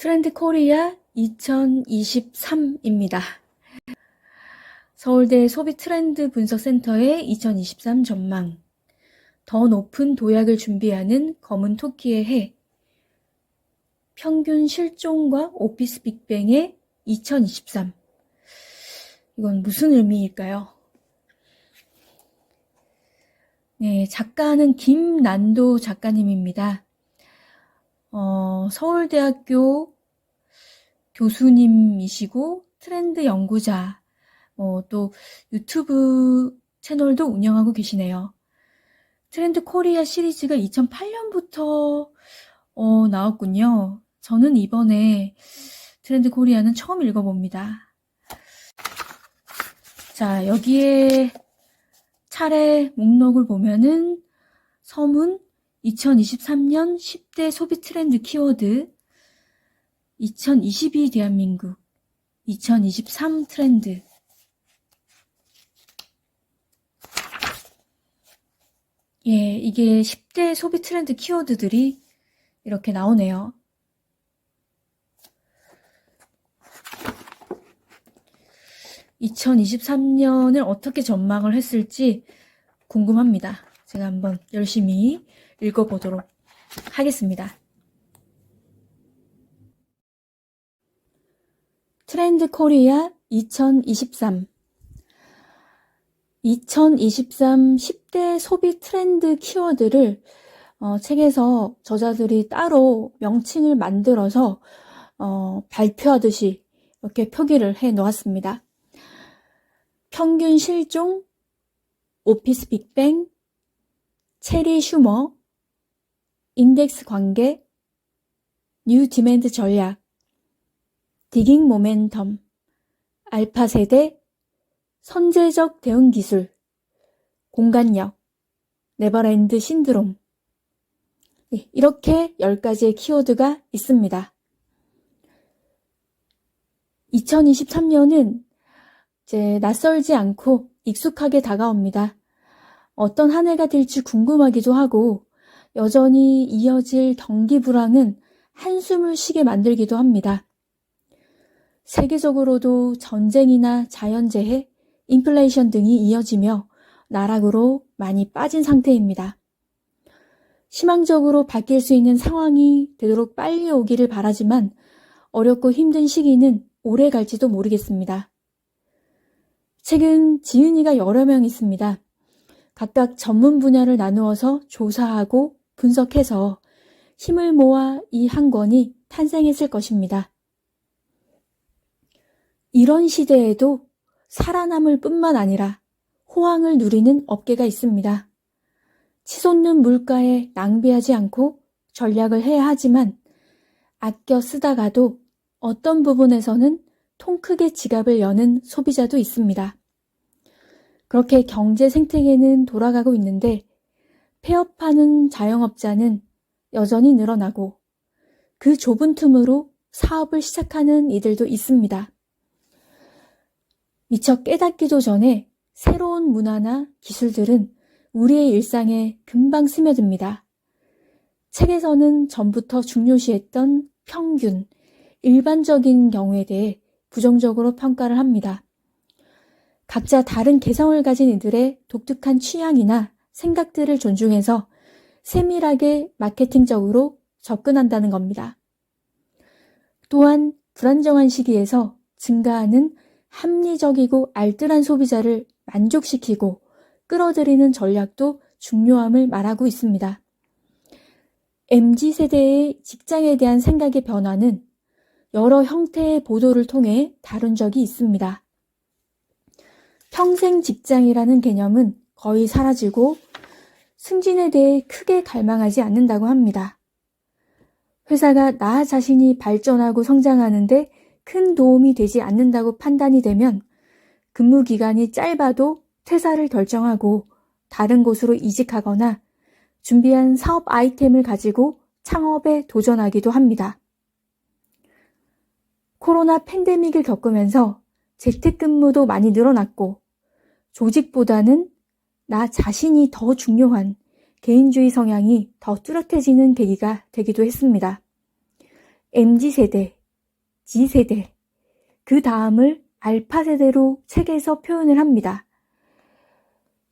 트렌드 코리아 2023입니다. 서울대 소비 트렌드 분석센터의 2023 전망. 더 높은 도약을 준비하는 검은 토끼의 해. 평균 실종과 오피스 빅뱅의 2023. 이건 무슨 의미일까요? 네, 작가는 김난도 작가님입니다. 서울대학교 교수님이시고 트렌드 연구자, 또 유튜브 채널도 운영하고 계시네요. 트렌드 코리아 시리즈가 2008년부터 나왔군요. 저는 이번에 트렌드 코리아는 처음 읽어봅니다. 자, 여기에 차례 목록을 보면은 서문 2023년 10대 소비 트렌드 키워드, 2022 대한민국, 2023 트렌드. 예, 이게 10대 소비 트렌드 키워드들이 이렇게 나오네요. (2023년을) 어떻게 전망을 했을지 궁금합니다. 제가 한번 열심히 읽어보도록 하겠습니다. 트렌드 코리아 2023 10대 소비 트렌드 키워드를 책에서 저자들이 따로 명칭을 만들어서 발표하듯이 이렇게 표기를 해 놓았습니다. 평균 실종, 오피스 빅뱅, 체리 슈머, 인덱스 관계, 뉴 디맨드 전략, 디깅 모멘텀, 알파 세대, 선제적 대응 기술, 공간력, 네버랜드 신드롬. 이렇게 10가지의 키워드가 있습니다. 2023년은 이제 낯설지 않고 익숙하게 다가옵니다. 어떤 한 해가 될지 궁금하기도 하고 여전히 이어질 경기 불황은 한숨을 쉬게 만들기도 합니다. 세계적으로도 전쟁이나 자연재해, 인플레이션 등이 이어지며 나락으로 많이 빠진 상태입니다. 희망적으로 바뀔 수 있는 상황이 되도록 빨리 오기를 바라지만 어렵고 힘든 시기는 오래 갈지도 모르겠습니다. 책은 지은이가 여러 명 있습니다. 각각 전문 분야를 나누어서 조사하고 분석해서 힘을 모아 이 한 권이 탄생했을 것입니다. 이런 시대에도 살아남을 뿐만 아니라 호황을 누리는 업계가 있습니다. 치솟는 물가에 낭비하지 않고 전략을 해야 하지만 아껴 쓰다가도 어떤 부분에서는 통 크게 지갑을 여는 소비자도 있습니다. 그렇게 경제 생태계는 돌아가고 있는데 폐업하는 자영업자는 여전히 늘어나고 그 좁은 틈으로 사업을 시작하는 이들도 있습니다. 미처 깨닫기도 전에 새로운 문화나 기술들은 우리의 일상에 금방 스며듭니다. 책에서는 전부터 중요시했던 평균, 일반적인 경우에 대해 부정적으로 평가를 합니다. 각자 다른 개성을 가진 이들의 독특한 취향이나 생각들을 존중해서 세밀하게 마케팅적으로 접근한다는 겁니다. 또한 불안정한 시기에서 증가하는 합리적이고 알뜰한 소비자를 만족시키고 끌어들이는 전략도 중요함을 말하고 있습니다. MZ세대의 직장에 대한 생각의 변화는 여러 형태의 보도를 통해 다룬 적이 있습니다. 평생 직장이라는 개념은 거의 사라지고 승진에 대해 크게 갈망하지 않는다고 합니다. 회사가 나 자신이 발전하고 성장하는데 큰 도움이 되지 않는다고 판단이 되면 근무 기간이 짧아도 퇴사를 결정하고 다른 곳으로 이직하거나 준비한 사업 아이템을 가지고 창업에 도전하기도 합니다. 코로나 팬데믹을 겪으면서 재택근무도 많이 늘어났고 조직보다는 나 자신이 더 중요한 개인주의 성향이 더 뚜렷해지는 계기가 되기도 했습니다. MZ세대, G세대, 그 다음을 알파세대로 책에서 표현을 합니다.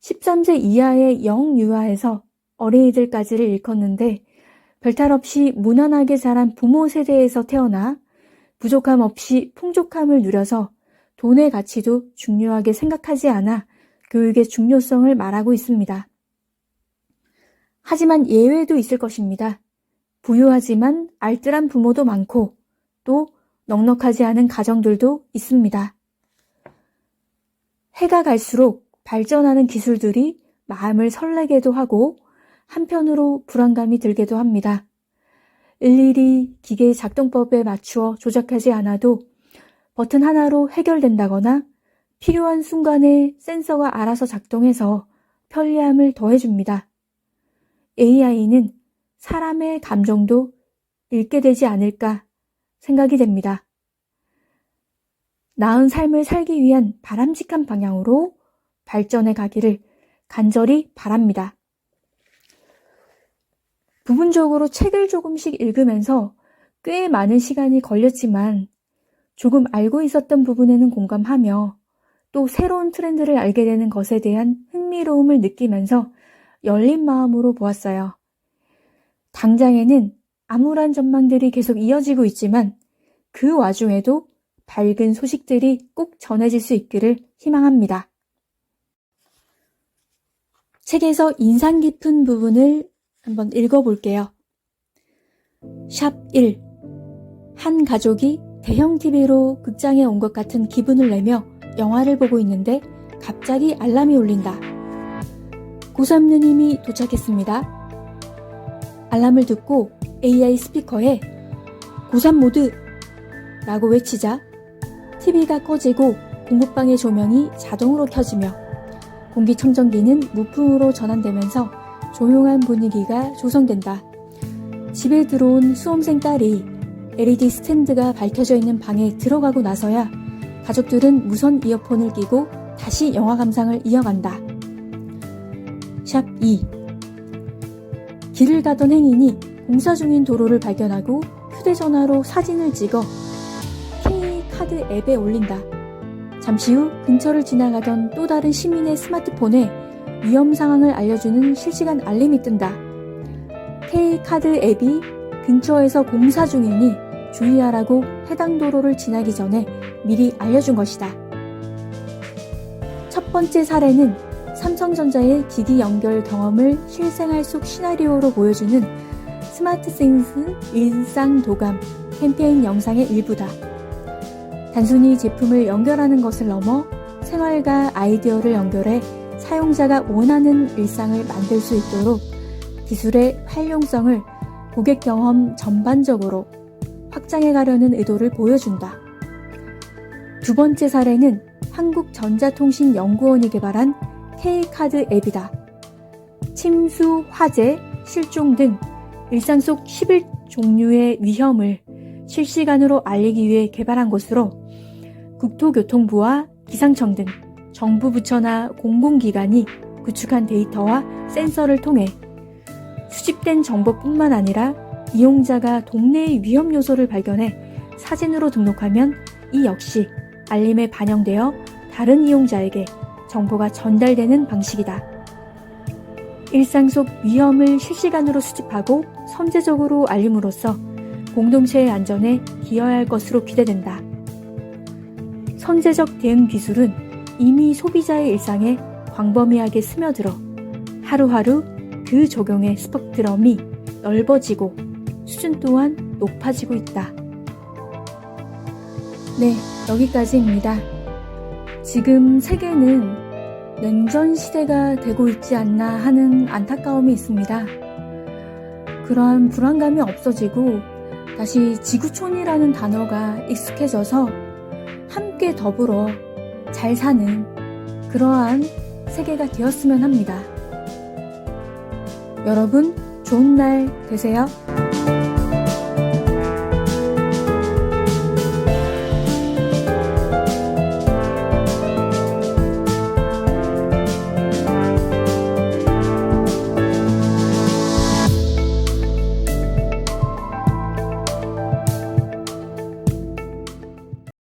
13세 이하의 영유아에서 어린이들까지를 일컫는데 별탈 없이 무난하게 자란 부모 세대에서 태어나 부족함 없이 풍족함을 누려서 돈의 가치도 중요하게 생각하지 않아 교육의 중요성을 말하고 있습니다. 하지만 예외도 있을 것입니다. 부유하지만 알뜰한 부모도 많고 또 넉넉하지 않은 가정들도 있습니다. 해가 갈수록 발전하는 기술들이 마음을 설레게도 하고 한편으로 불안감이 들게도 합니다. 일일이 기계의 작동법에 맞추어 조작하지 않아도 버튼 하나로 해결된다거나 필요한 순간에 센서가 알아서 작동해서 편리함을 더해줍니다. AI는 사람의 감정도 읽게 되지 않을까 생각이 됩니다. 나은 삶을 살기 위한 바람직한 방향으로 발전해 가기를 간절히 바랍니다. 부분적으로 책을 조금씩 읽으면서 꽤 많은 시간이 걸렸지만 조금 알고 있었던 부분에는 공감하며 또 새로운 트렌드를 알게 되는 것에 대한 흥미로움을 느끼면서 열린 마음으로 보았어요. 당장에는 암울한 전망들이 계속 이어지고 있지만 그 와중에도 밝은 소식들이 꼭 전해질 수 있기를 희망합니다. 책에서 인상 깊은 부분을 한번 읽어볼게요. 샵 1. 한 가족이 대형 TV로 극장에 온 것 같은 기분을 내며 영화를 보고 있는데 갑자기 알람이 울린다. 고3 누님이 도착했습니다. 알람을 듣고 AI 스피커에 고3 모드 라고 외치자 TV가 꺼지고 공부방의 조명이 자동으로 켜지며 공기청정기는 무풍으로 전환되면서 조용한 분위기가 조성된다. 집에 들어온 수험생 딸이 LED 스탠드가 밝혀져 있는 방에 들어가고 나서야 가족들은 무선 이어폰을 끼고 다시 영화 감상을 이어간다. 샵 2. 길을 가던 행인이 공사 중인 도로를 발견하고 휴대전화로 사진을 찍어 K카드 앱에 올린다. 잠시 후 근처를 지나가던 또 다른 시민의 스마트폰에 위험 상황을 알려주는 실시간 알림이 뜬다. K카드 앱이 근처에서 공사 중이니 주의하라고 해당 도로를 지나기 전에 미리 알려준 것이다. 첫 번째 사례는 삼성전자의 기기 연결 경험을 실생활 속 시나리오로 보여주는 스마트싱스 일상 도감 캠페인 영상의 일부다. 단순히 제품을 연결하는 것을 넘어 생활과 아이디어를 연결해 사용자가 원하는 일상을 만들 수 있도록 기술의 활용성을 고객 경험 전반적으로 확장해 가려는 의도를 보여준다. 두 번째 사례는 한국전자통신연구원이 개발한 K카드 앱이다. 침수, 화재, 실종 등 일상 속 11종류의 위험을 실시간으로 알리기 위해 개발한 것으로 국토교통부와 기상청 등 정부 부처나 공공기관이 구축한 데이터와 센서를 통해 수집된 정보뿐만 아니라 이용자가 동네의 위험 요소를 발견해 사진으로 등록하면 이 역시 알림에 반영되어 다른 이용자에게 정보가 전달되는 방식이다. 일상 속 위험을 실시간으로 수집하고 선제적으로 알림으로써 공동체의 안전에 기여할 것으로 기대된다. 선제적 대응 기술은 이미 소비자의 일상에 광범위하게 스며들어 하루하루 그 적용의 스펙트럼이 넓어지고 수준 또한 높아지고 있다. 네, 여기까지입니다. 지금 세계는 냉전 시대가 되고 있지 않나 하는 안타까움이 있습니다. 그러한 불안감이 없어지고 다시 지구촌이라는 단어가 익숙해져서 함께 더불어 잘 사는 그러한 세계가 되었으면 합니다. 여러분, 좋은 날 되세요.